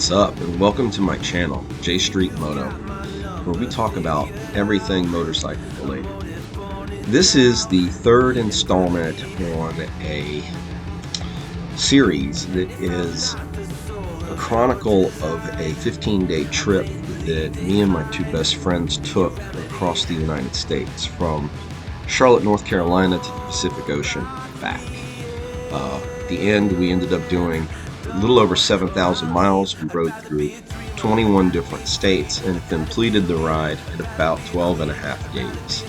What's up, and welcome to my channel, J Street Moto, where we talk about everything motorcycle related. This is the third installment on a series that is a chronicle of a 15-day trip that me and my two best friends took across the United States from Charlotte, North Carolina to the Pacific Ocean back. At the end, we ended up doing a little over 7,000 miles. We rode through 21 different states and completed the ride in about 12 and a half days.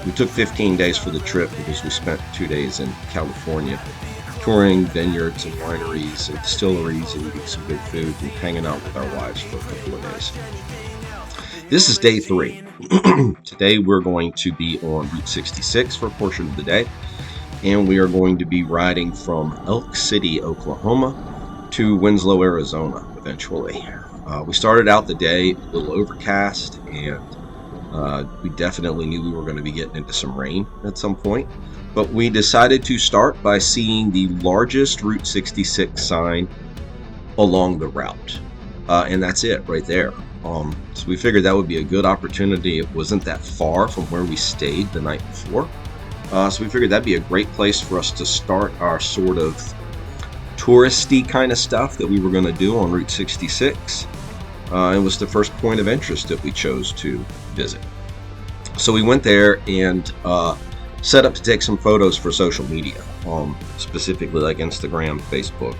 We took 15 days for the trip because we spent 2 days in California touring vineyards and wineries and distilleries and eating some good food and hanging out with our wives for a couple of days. This is day 3. Today we're going to be on Route 66 for a portion of the day, and we are going to be riding from Elk City, Oklahoma to Winslow, Arizona eventually. We started out the day a little overcast, and we definitely knew we were going to be getting into some rain at some point, but we decided to start by seeing the largest Route 66 sign along the route, and that's it right there. So we figured that would be a good opportunity. It wasn't that far from where we stayed the night before. So we figured that'd be a great place for us to start our sort of touristy kind of stuff that we were going to do on Route 66. It was the first point of interest that we chose to visit. So we went there and set up to take some photos for social media, specifically like Instagram, Facebook,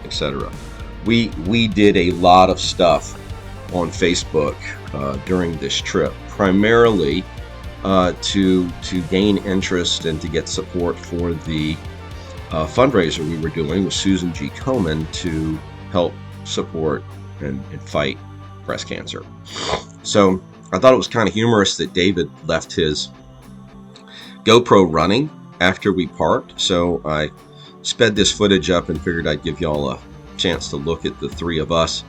etc. We did a lot of stuff on Facebook during this trip, primarily to gain interest and to get support for the fundraiser we were doing with Susan G. Komen to help support and fight breast cancer. So I thought it was kind of humorous that David left his GoPro running after we parked, so I sped this footage up and figured I'd give y'all a chance to look at the three of us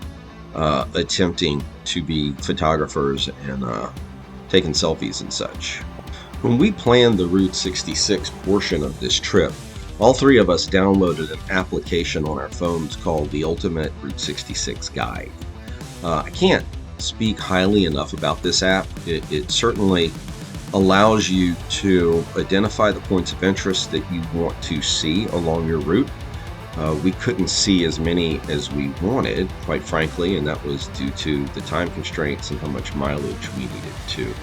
attempting to be photographers and taking selfies and such. When we planned the Route 66 portion of this trip, all three of us downloaded an application on our phones called the Ultimate Route 66 Guide. I can't speak highly enough about this app. It certainly allows you to identify the points of interest that you want to see along your route. We couldn't see as many as we wanted, quite frankly, and that was due to the time constraints and how much mileage we needed to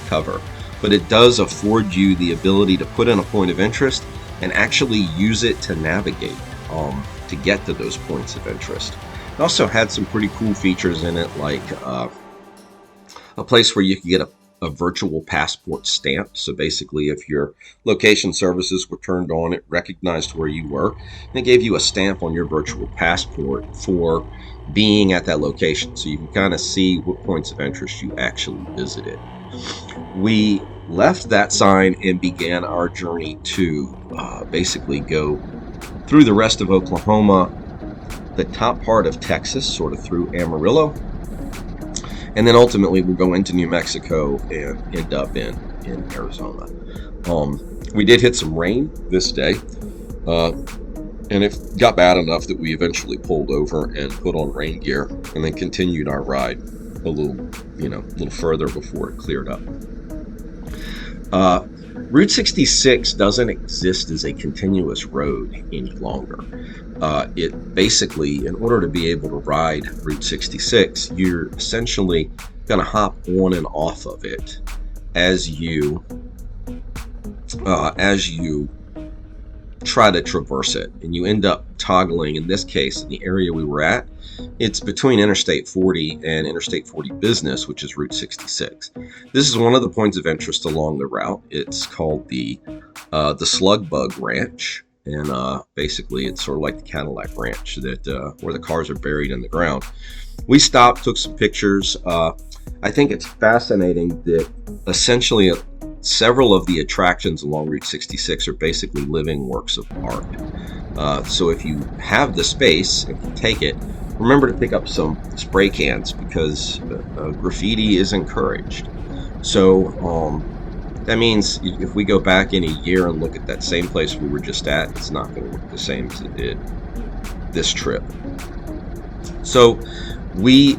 cover. But it does afford you the ability to put in a point of interest and actually use it to navigate to get to those points of interest. It also had some pretty cool features in it, like a place where you could get a virtual passport stamp. So basically, if your location services were turned on, it recognized where you were, and it gave you a stamp on your virtual passport for being at that location, so you can kind of see what points of interest you actually visited. We left that sign and began our journey to basically go through the rest of Oklahoma, the top part of Texas, sort of through Amarillo, and then ultimately we'll go into New Mexico and end up in Arizona. We did hit some rain this day, and it got bad enough that we eventually pulled over and put on rain gear and then continued our ride a little further before it cleared up. Route 66 doesn't exist as a continuous road any longer. It basically, in order to be able to ride Route 66, you're essentially going to hop on and off of it as you try to traverse it, and you end up toggling. In this case, in the area we were at, it's between Interstate 40 and Interstate 40 Business, which is Route 66. This is one of the points of interest along the route. It's called the Slug Bug Ranch, and basically it's sort of like the Cadillac Ranch that where the cars are buried in the ground. We stopped, took some pictures. I think it's fascinating that essentially several of the attractions along Route 66 are basically living works of art. So if you have the space and can take it, remember to pick up some spray cans, because graffiti is encouraged. So that means if we go back in a year and look at that same place we were just at, it's not going to look the same as it did this trip. So we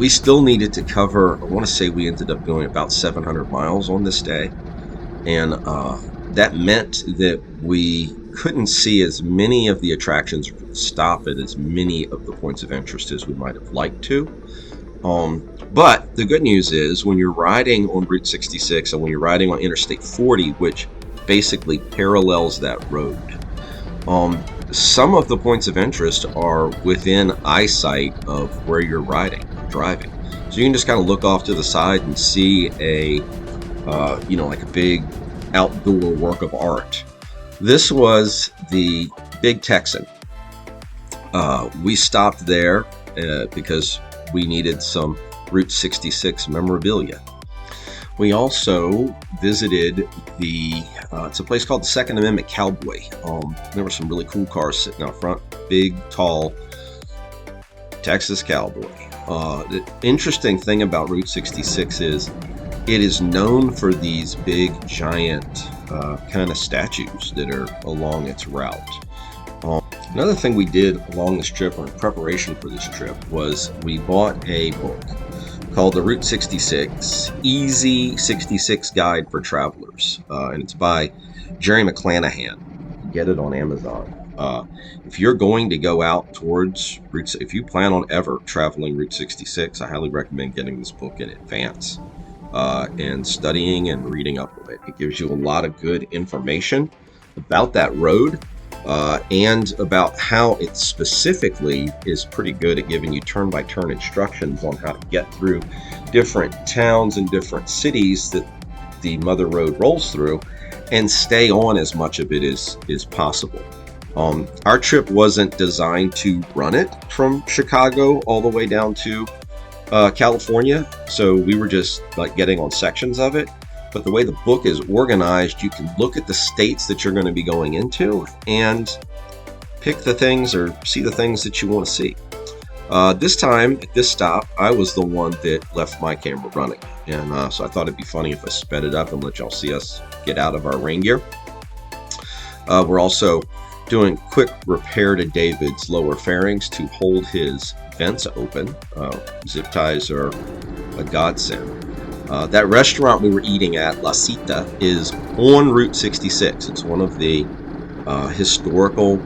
still needed to cover. I want to say we ended up going about 700 miles on this day, and that meant that we couldn't see as many of the attractions or couldn't stop at as many of the points of interest as we might have liked to. But the good news is when you're riding on Route 66 and when you're riding on Interstate 40, which basically parallels that road, some of the points of interest are within eyesight of where you're driving. So you can just kind of look off to the side and see like a big outdoor work of art. This was the Big Texan. We stopped there because we needed some Route 66 memorabilia. We also visited it's a place called the Second Amendment Cowboy. There were some really cool cars sitting out front. Big, tall Texas Cowboy. The interesting thing about Route 66 is it is known for these big, giant kind of statues that are along its route. Another thing we did along this trip, or in preparation for this trip, was we bought a book called the Route 66 Easy 66 Guide for Travelers, and it's by Jerry McClanahan. You can get it on Amazon. If you're going to go out towards if you plan on ever traveling Route 66, I highly recommend getting this book in advance and studying and reading up on it. It gives you a lot of good information about that road. And about how it specifically is pretty good at giving you turn-by-turn instructions on how to get through different towns and different cities that the Mother Road rolls through and stay on as much of it as possible. Our trip wasn't designed to run it from Chicago all the way down to California, so we were just like getting on sections of it. But the way the book is organized, you can look at the states that you're going to be going into and pick the things or see the things that you want to see. This time, at this stop, I was the one that left my camera running. And so I thought it'd be funny if I sped it up and let y'all see us get out of our rain gear. We're also doing quick repair to David's lower fairings to hold his vents open. Zip ties are a godsend. That restaurant we were eating at, La Cita, is on Route 66. It's one of the historical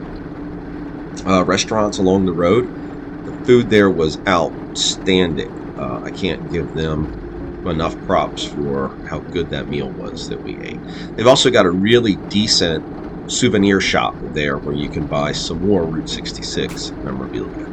restaurants along the road. The food there was outstanding. I can't give them enough props for how good that meal was that we ate. They've also got a really decent souvenir shop there where you can buy some more Route 66 memorabilia.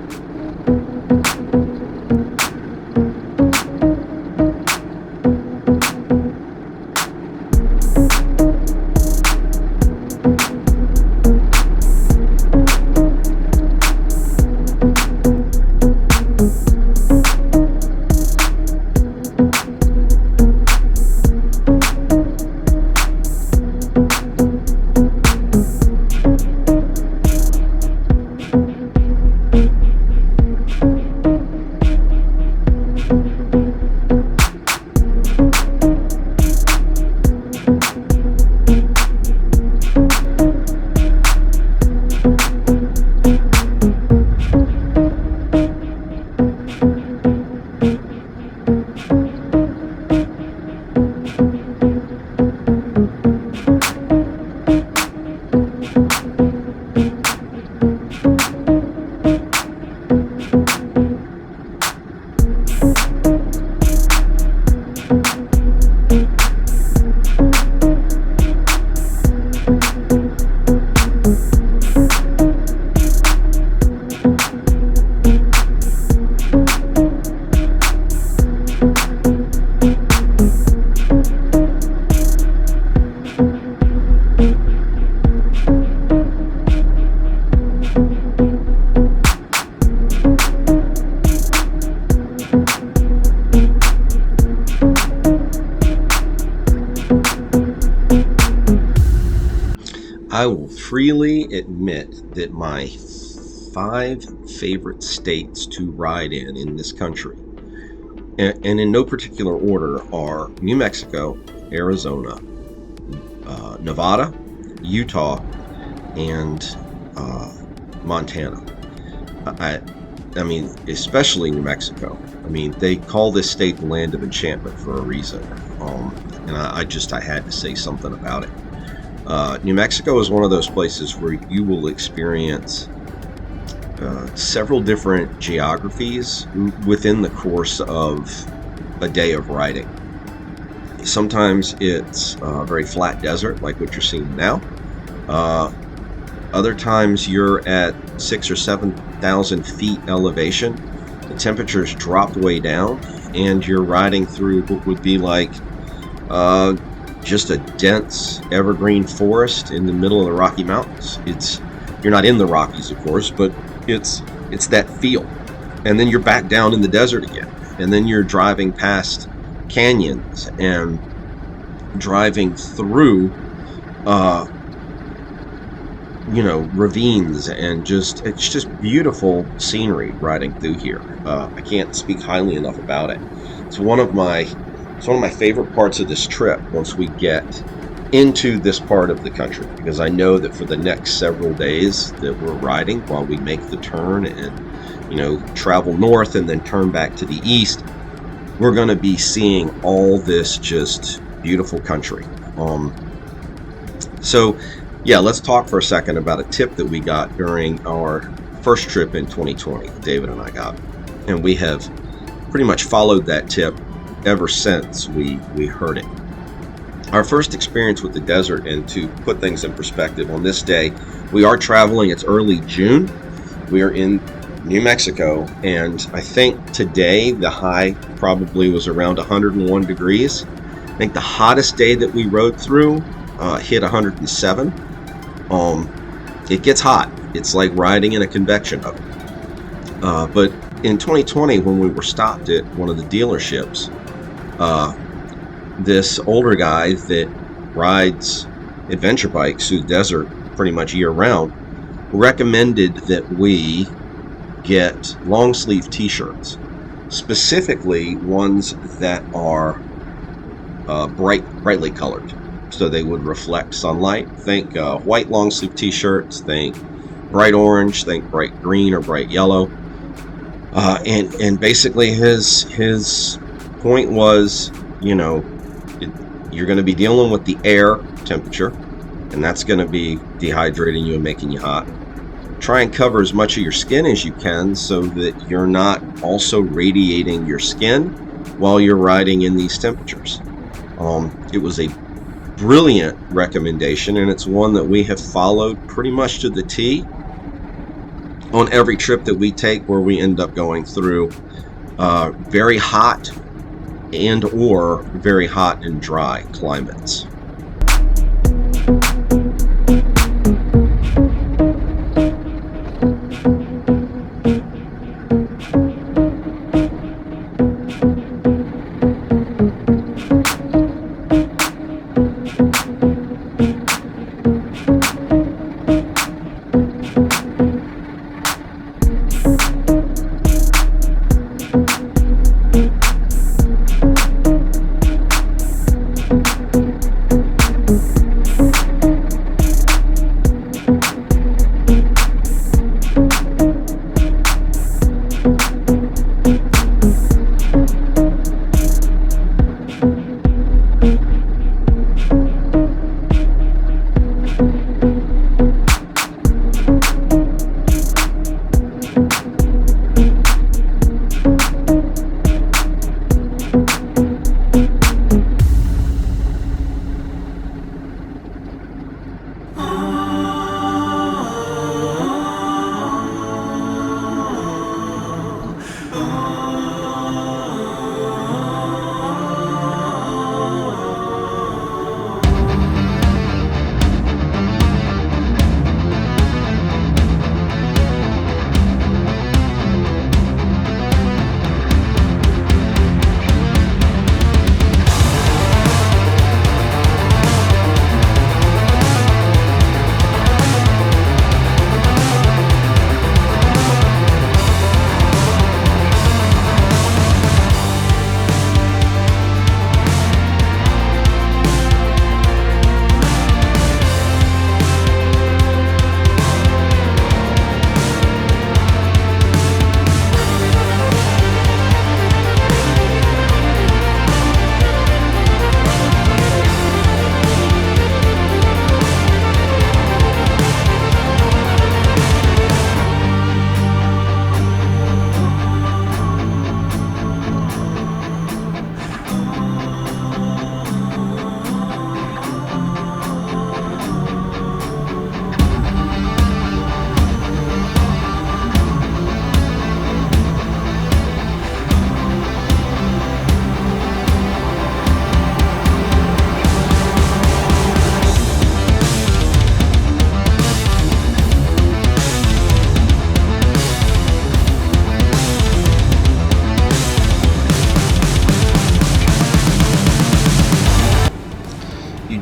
I will freely admit that my 5 favorite states to ride in this country, and in no particular order, are New Mexico, Arizona, Nevada, Utah, and Montana. I mean, especially New Mexico. I mean, they call this state the land of enchantment for a reason. And I had to say something about it. New Mexico is one of those places where you will experience several different geographies within the course of a day of riding. Sometimes it's a very flat desert, like what you're seeing now. Other times you're at 6,000 or 7,000 feet elevation. The temperatures dropped way down, and you're riding through what would be like just a dense evergreen forest in the middle of the Rocky Mountains. You're not in the Rockies, of course, but it's that feel. And then you're back down in the desert again, and then you're driving past canyons and driving through ravines, and it's just beautiful scenery riding through here. I can't speak highly enough about it. It's one of my favorite parts of this trip once we get into this part of the country, because I know that for the next several days that we're riding, while we make the turn and travel north and then turn back to the east, we're going to be seeing all this just beautiful country. So yeah, let's talk for a second about a tip that we got during our first trip in 2020. David and I got, and we have pretty much followed that tip ever since we heard it. Our first experience with the desert, and to put things in perspective, on this day we are traveling. It's early June. We are in New Mexico, and I think today the high probably was around 101 degrees. I think the hottest day that we rode through hit 107. It gets hot. It's like riding in a convection oven. But in 2020, when we were stopped at one of the dealerships, this older guy that rides adventure bikes through the desert pretty much year round recommended that we get long sleeve t-shirts, specifically ones that are brightly colored, so they would reflect sunlight. Think white long sleeve t-shirts, think bright orange, think bright green or bright yellow. And basically his point was, you're going to be dealing with the air temperature, and that's going to be dehydrating you and making you hot. Try and cover as much of your skin as you can so that you're not also radiating your skin while you're riding in these temperatures. It was a brilliant recommendation, and it's one that we have followed pretty much to the T on every trip that we take, where we end up going through very hot and or very hot and dry climates.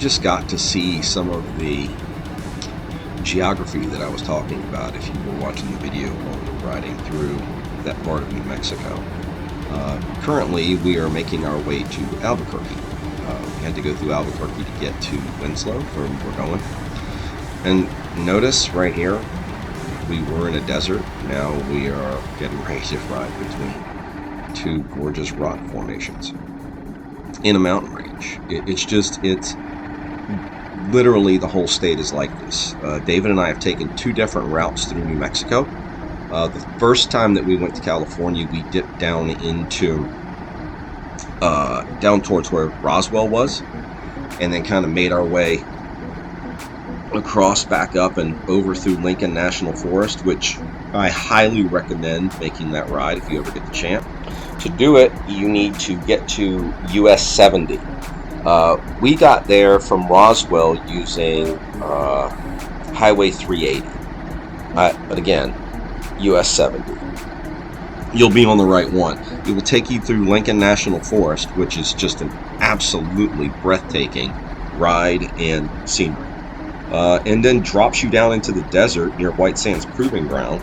just got to see some of the geography that I was talking about if you were watching the video while we were riding through that part of New Mexico. Currently, we are making our way to Albuquerque. We had to go through Albuquerque to get to Winslow, where we were going. And notice right here, we were in a desert. Now we are getting ready to ride between two gorgeous rock formations in a mountain range. It's literally the whole state is like this. David and I have taken two different routes through New Mexico. The first time that we went to California, we dipped down into down towards where Roswell was, and then kind of made our way across back up and over through Lincoln National Forest, which I highly recommend making that ride if you ever get the chance. To do it, you need to get to US 70. We got there from Roswell using Highway 380. But again, US 70. You'll be on the right one. It will take you through Lincoln National Forest, which is just an absolutely breathtaking ride and scenery. And then drops you down into the desert near White Sands Proving Ground.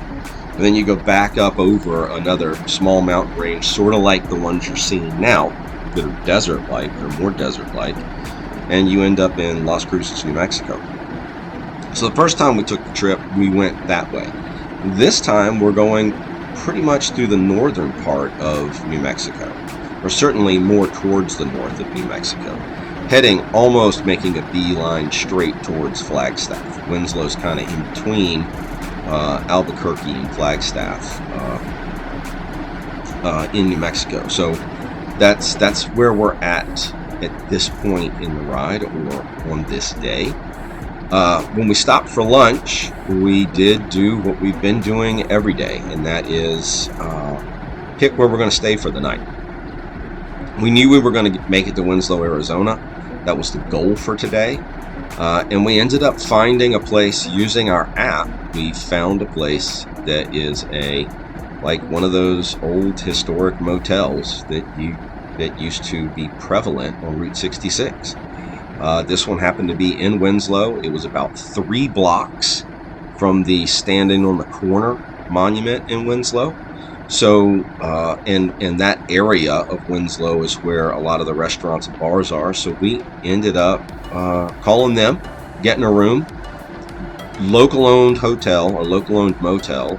And then you go back up over another small mountain range, sort of like the ones you're seeing now, that are desert-like, or more desert-like, and you end up in Las Cruces, New Mexico. So the first time we took the trip, we went that way. This time, we're going pretty much through the northern part of New Mexico, or certainly more towards the north of New Mexico, heading almost making a beeline straight towards Flagstaff. Winslow's kind of in between Albuquerque and Flagstaff in New Mexico. So that's where we're at this point in the ride, or on this day. When we stopped for lunch, we did do what we've been doing every day, and that is pick where we're going to stay for the night. We knew we were going to make it to Winslow, Arizona. That was the goal for today. And we ended up finding a place using our app. We found a place that is like one of those old historic motels that used to be prevalent on Route 66. This one happened to be in Winslow. It was about 3 blocks from the Standing on the Corner monument in Winslow. So, and that area of Winslow is where a lot of the restaurants and bars are. So we ended up calling them, getting a room. Local-owned hotel or local-owned motel.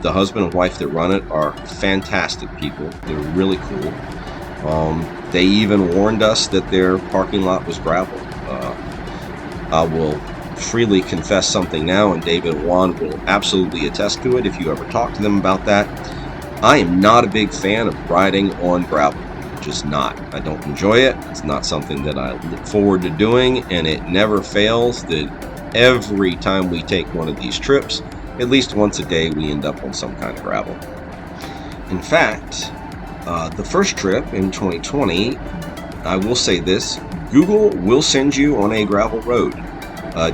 The husband and wife that run it are fantastic people. They're really cool. They even warned us that their parking lot was gravel. I will freely confess something now, and David and Juan will absolutely attest to it if you ever talk to them about that. I am not a big fan of riding on gravel. Just not. I don't enjoy it. It's not something that I look forward to doing, and it never fails that every time we take one of these trips, at least once a day, we end up on some kind of gravel. In fact, the first trip in 2020, I will say this, Google will send you on a gravel road.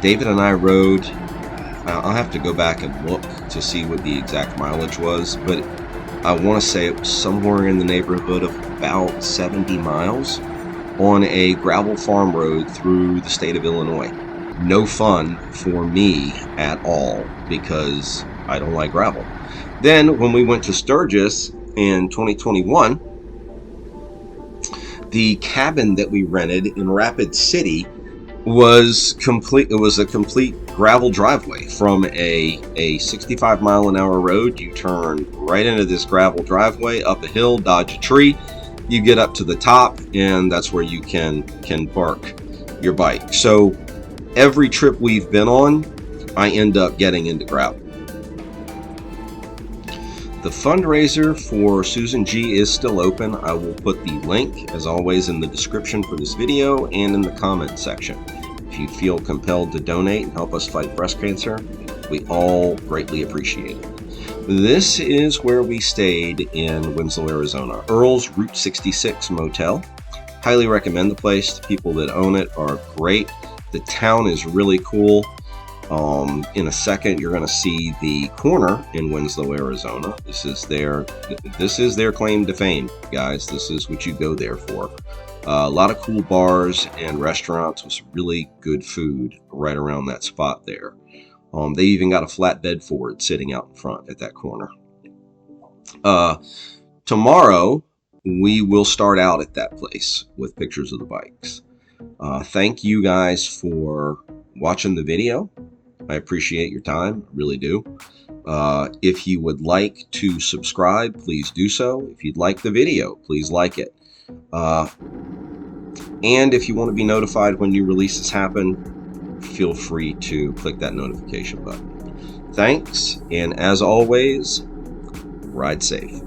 David and I rode, I'll have to go back and look to see what the exact mileage was, but I want to say it was somewhere in the neighborhood of about 70 miles on a gravel farm road through the state of Illinois. No fun for me at all because I don't like gravel. Then when we went to Sturgis in 2021, the cabin that we rented in Rapid City was complete. It was a complete gravel driveway from a 65 mile an hour road. You turn right into this gravel driveway, up a hill, dodge a tree, you get up to the top, and that's where you can park your bike. So every trip we've been on, I end up getting into gravel. The fundraiser for Susan G is still open. I will put the link, as always, in the description for this video and in the comment section. If you feel compelled to donate and help us fight breast cancer, we all greatly appreciate it. This is where we stayed in Winslow, Arizona. Earl's Route 66 Motel. Highly recommend the place. The people that own it are great. The town is really cool. In a second, you're going to see the corner in Winslow, Arizona. This is their claim to fame, guys. This is what you go there for. A lot of cool bars and restaurants with some really good food right around that spot there. They even got a flatbed Ford sitting out in front at that corner. Tomorrow, we will start out at that place with pictures of the bikes. Thank you guys for watching the video. I appreciate your time, I really do. If you would like to subscribe, please do so. If you'd like the video, please like it. And if you want to be notified when new releases happen, feel free to click that notification button. Thanks, and as always, ride safe.